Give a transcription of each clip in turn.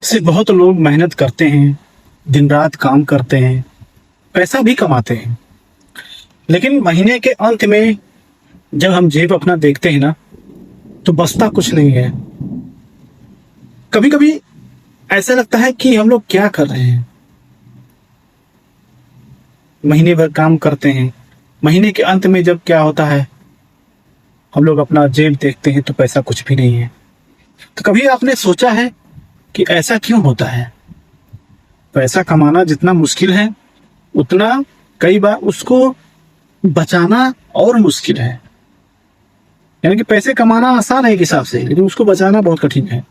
से बहुत लोग मेहनत करते हैं, दिन रात काम करते हैं, पैसा भी कमाते हैं। लेकिन महीने के अंत में जब हम जेब अपना देखते हैं ना, तो बचता कुछ नहीं है। कभी कभी ऐसा लगता है कि हम लोग क्या कर रहे हैं। महीने भर काम करते हैं, महीने के अंत में जब क्या होता है, हम लोग अपना जेब देखते हैं तो पैसा कुछ भी नहीं है। तो कभी आपने सोचा है कि ऐसा क्यों होता है? पैसा कमाना जितना मुश्किल है, उतना कई बार उसको बचाना और मुश्किल है। यानी कि पैसे कमाना आसान है एक हिसाब से, लेकिन उसको बचाना बहुत कठिन है।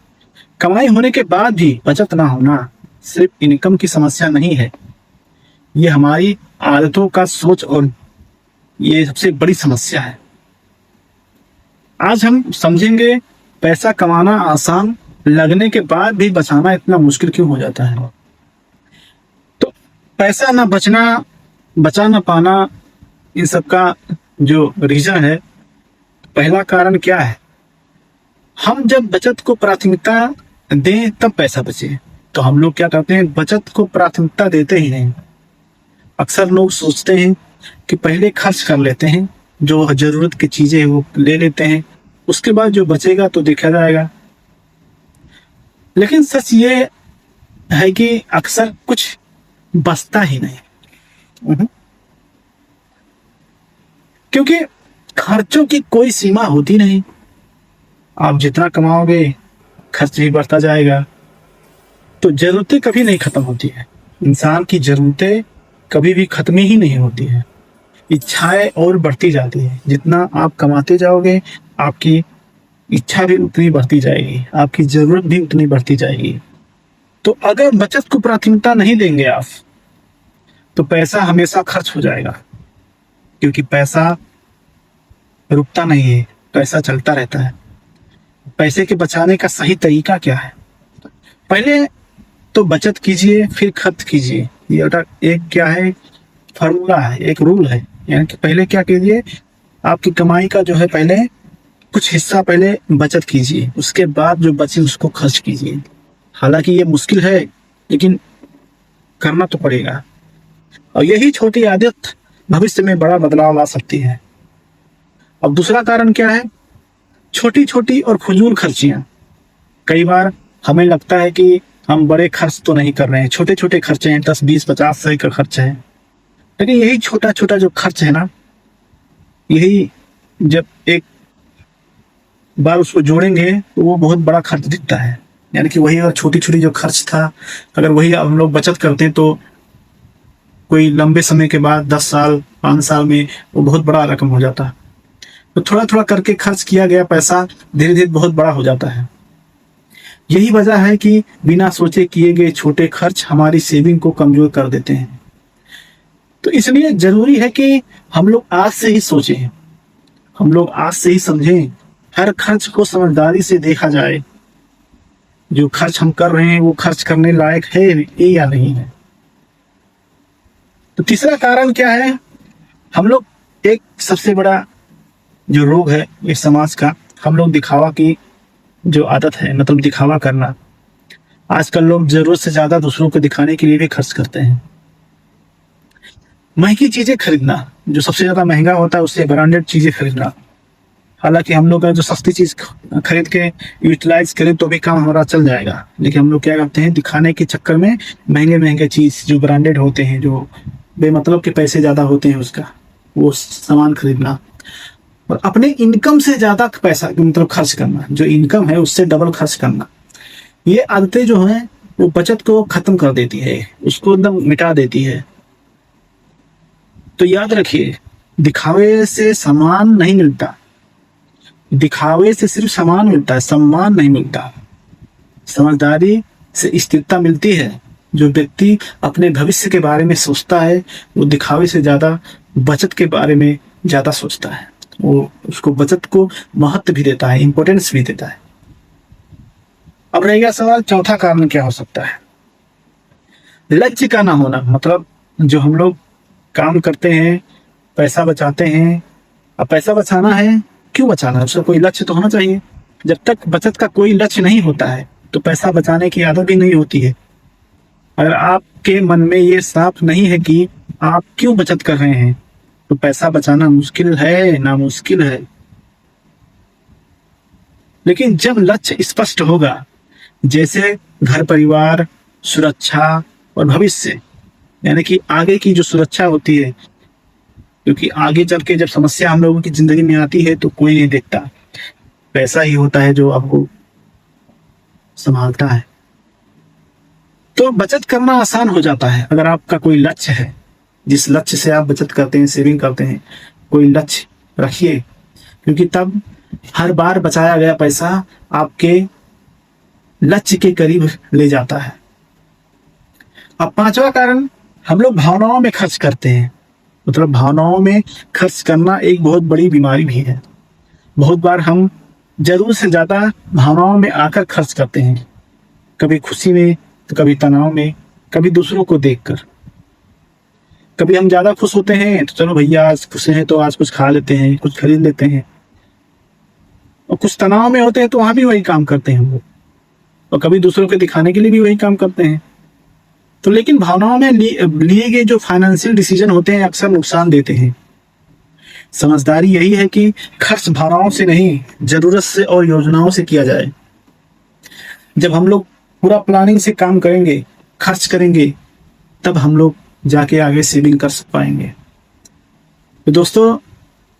कमाई होने के बाद भी बचत ना होना सिर्फ इनकम की समस्या नहीं है, ये हमारी आदतों का सोच और ये सबसे बड़ी समस्या है। आज हम समझेंगे पैसा कमाना आसान लगने के बाद भी बचाना इतना मुश्किल क्यों हो जाता है। तो पैसा ना बचना, बचा ना पाना, इन सब का जो रीजन है, पहला कारण क्या है? हम जब बचत को प्राथमिकता दें तब पैसा बचे। तो हम लोग क्या करते हैं, बचत को प्राथमिकता देते ही नहीं। अक्सर लोग सोचते हैं कि पहले खर्च कर लेते हैं, जो जरूरत की चीजें वो ले लेते हैं, उसके बाद जो बचेगा तो देखा जाएगा। लेकिन सच ये है कि अक्सर कुछ बचता ही नहीं। क्योंकि खर्चों की कोई सीमा होती नहीं। आप जितना कमाओगे खर्च भी बढ़ता जाएगा। तो जरूरतें कभी नहीं खत्म होती है। इंसान की जरूरतें कभी भी खत्म ही नहीं होती है। इच्छाएं और बढ़ती जाती है। जितना आप कमाते जाओगे, आपकी इच्छा भी उतनी बढ़ती जाएगी, आपकी जरूरत भी उतनी बढ़ती जाएगी। तो अगर बचत को प्राथमिकता नहीं देंगे आप, तो पैसा हमेशा खर्च हो जाएगा। क्योंकि पैसा रुकता नहीं है, पैसा चलता रहता है। पैसे के बचाने का सही तरीका क्या है? पहले तो बचत कीजिए, फिर खर्च कीजिए। ये एक क्या है, फॉर्मूला है, एक रूल है। यानी कि पहले क्या कीजिए, आपकी कमाई का जो है पहले कुछ हिस्सा पहले बचत कीजिए, उसके बाद जो बचे उसको खर्च कीजिए। हालांकि ये मुश्किल है, लेकिन करना तो पड़ेगा। और यही छोटी आदत भविष्य में बड़ा बदलाव ला सकती है। अब दूसरा कारण क्या है? छोटी छोटी और फजूल खर्चियां। कई बार हमें लगता है कि हम बड़े खर्च तो नहीं कर रहे हैं, छोटे छोटे खर्चे हैं, 10 20 50 100 का खर्च है। लेकिन यही छोटा छोटा जो खर्च है ना, यही जब एक बार उसको जोड़ेंगे तो वो बहुत बड़ा खर्च दिखता है। यानी कि वही अगर छोटी छोटी जो खर्च था, अगर वही हम लोग बचत करते हैं तो कोई लंबे समय के बाद 10 साल 5 साल में वो बहुत बड़ा रकम हो जाता है। तो थोड़ा थोड़ा करके खर्च किया गया पैसा धीरे धीरे बहुत बड़ा हो जाता है। यही वजह है कि बिना सोचे किए गए छोटे खर्च हमारी सेविंग को कमजोर कर देते हैं। तो इसलिए जरूरी है कि हम लोग आज से ही सोचें, हम लोग आज से ही समझें, हर खर्च को समझदारी से देखा जाए। जो खर्च हम कर रहे हैं वो खर्च करने लायक है या नहीं है। तो तीसरा कारण क्या है? हम लोग एक सबसे बड़ा जो रोग है इस समाज का, हम लोग दिखावा की जो आदत है, मतलब दिखावा करना। आजकल लोग जरूरत से ज्यादा दूसरों को दिखाने के लिए भी खर्च करते हैं। महंगी चीजें खरीदना, जो सबसे ज्यादा महंगा होता है उससे ब्रांडेड चीजें खरीदना। हालांकि हम लोग जो सस्ती चीज खरीद के यूटिलाइज करें तो भी काम हमारा चल जाएगा, लेकिन हम लोग क्या करते हैं, दिखाने के चक्कर में महंगे महंगे चीज जो ब्रांडेड होते हैं, जो बेमतलब के पैसे ज्यादा होते हैं उसका, वो सामान खरीदना और अपने इनकम से ज्यादा पैसा मतलब खर्च करना, जो इनकम है उससे डबल खर्च करना। ये आदतें जो हैं वो बचत को खत्म कर देती है, उसको एकदम मिटा देती है। तो याद रखिए, दिखावे से सम्मान नहीं मिलता, दिखावे से सिर्फ सामान मिलता है, सम्मान नहीं मिलता। समझदारी से स्थिरता मिलती है। जो व्यक्ति अपने भविष्य के बारे में सोचता है वो दिखावे से ज्यादा बचत के बारे में ज्यादा सोचता है। वो उसको बचत को महत्व भी देता है, इंपॉर्टेंस भी देता है। अब रह गया सवाल, चौथा कारण क्या हो सकता है? लक्ष्य का ना होना। मतलब जो हम लोग काम करते हैं, पैसा बचाते हैं, अब पैसा बचाना है, क्यों बचाना है? उसका कोई लक्ष्य तो होना चाहिए। जब तक बचत का कोई लक्ष्य नहीं होता है तो पैसा बचाने की आदत भी नहीं होती है। अगर आपके मन में ये साफ नहीं है कि आप क्यों बचत कर रहे हैं, तो पैसा बचाना मुश्किल है, नामुश्किल है। लेकिन जब लक्ष्य स्पष्ट होगा, जैसे घर परिवार, सुरक्षा और भविष्य, यानी कि आगे की जो सुरक्षा होती है, क्योंकि आगे चल के जब समस्या हम लोगों की जिंदगी में आती है तो कोई नहीं देखता, पैसा ही होता है जो आपको संभालता है। तो बचत करना आसान हो जाता है अगर आपका कोई लक्ष्य है, जिस लक्ष्य से आप बचत करते हैं, सेविंग करते हैं, कोई लक्ष्य रखिए, क्योंकि तब हर बार बचाया गया पैसा आपके लक्ष्य के करीब ले जाता है। अब पांचवा कारण, हम लोग भावनाओं में खर्च करते हैं। मतलब भावनाओं में खर्च करना एक बहुत बड़ी बीमारी भी है। बहुत बार हम जरूर से ज्यादा भावनाओं में आकर खर्च करते हैं, कभी खुशी में तो कभी तनाव में, कभी दूसरों को देखकर। कभी हम ज्यादा खुश होते हैं तो चलो भैया आज खुश हैं तो आज कुछ खा लेते हैं, कुछ खरीद लेते हैं, और कुछ तनाव में होते हैं तो वहां भी वही काम करते हैं हम लोग, और कभी दूसरों को दिखाने के लिए भी वही काम करते हैं। तो लेकिन भावनाओं में लिए गए जो फाइनेंशियल डिसीजन होते हैं अक्सर नुकसान देते हैं। समझदारी यही है कि खर्च भावनाओं से नहीं, जरूरत से और योजनाओं से किया जाए। जब हम लोग पूरा प्लानिंग से काम करेंगे, खर्च करेंगे, तब हम लोग जाके आगे सेविंग कर पाएंगे। तो दोस्तों,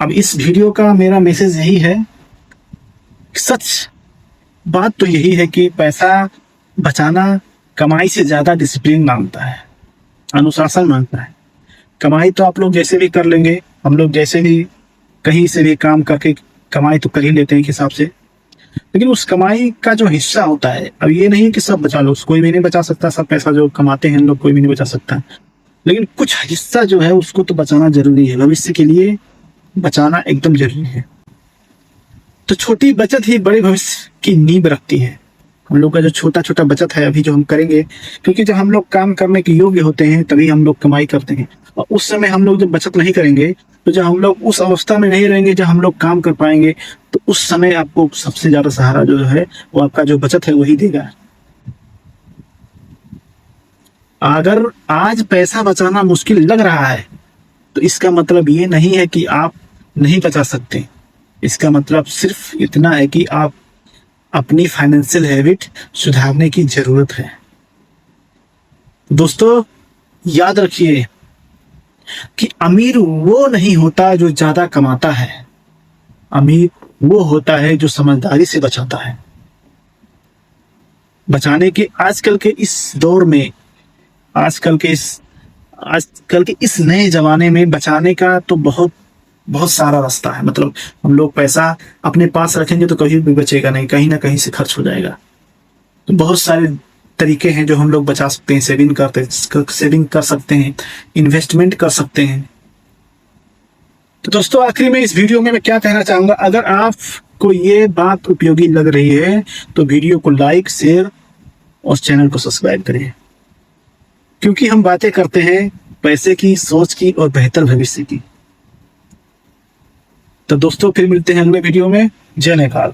अब इस वीडियो का मेरा मैसेज यही है, सच बात तो यही है कि पैसा बचाना कमाई से ज्यादा डिसिप्लिन मांगता है, अनुशासन मांगता है। कमाई तो आप लोग जैसे भी कर लेंगे, हम लोग जैसे भी कहीं से भी काम करके कमाई तो कर ही लेते हैं हिसाब से, लेकिन उस कमाई का जो हिस्सा होता है, अब ये नहीं कि सब बचा लो, कोई भी नहीं बचा सकता, सब पैसा जो कमाते हैं हम लोग कोई भी नहीं बचा सकता, लेकिन कुछ हिस्सा जो है उसको तो बचाना जरूरी है, भविष्य के लिए बचाना एकदम जरूरी है। तो छोटी बचत ही बड़े भविष्य की नींव रखती है। हम लोग का जो छोटा छोटा बचत है अभी जो हम करेंगे, क्योंकि जब हम लोग काम करने के योग्य होते हैं तभी हम लोग कमाई करते हैं, और उस समय हम लोग जब बचत नहीं करेंगे तो जब हम लोग उस अवस्था में नहीं रहेंगे जब हम लोग काम कर पाएंगे, तो उस समय आपको सबसे ज्यादा सहारा जो है वो आपका जो बचत है वही देगा। अगर आज पैसा बचाना मुश्किल लग रहा है तो इसका मतलब ये नहीं है कि आप नहीं बचा सकते, इसका मतलब सिर्फ इतना है कि आप अपनी फाइनेंशियल हैबिट सुधारने की जरूरत है। दोस्तों, याद रखिए कि अमीर वो नहीं होता जो ज्यादा कमाता है, अमीर वो होता है जो समझदारी से बचाता है। बचाने के आजकल के इस दौर में, आजकल के इस नए जमाने में बचाने का तो बहुत सारा रास्ता है। मतलब हम लोग पैसा अपने पास रखेंगे तो कहीं भी बचेगा नहीं, कहीं ना कहीं से खर्च हो जाएगा। तो बहुत सारे तरीके हैं जो हम लोग बचा सकते हैं, सेविंग कर सकते हैं, इन्वेस्टमेंट कर सकते हैं। तो दोस्तों, आखिरी में इस वीडियो में मैं क्या कहना चाहूंगा, अगर आपको ये बात उपयोगी लग रही है तो वीडियो को लाइक, शेयर और चैनल को सब्सक्राइब करिए, क्योंकि हम बातें करते हैं पैसे की, सोच की और बेहतर भविष्य की। तो दोस्तों, फिर मिलते हैं अगले वीडियो में। जय नेपाल।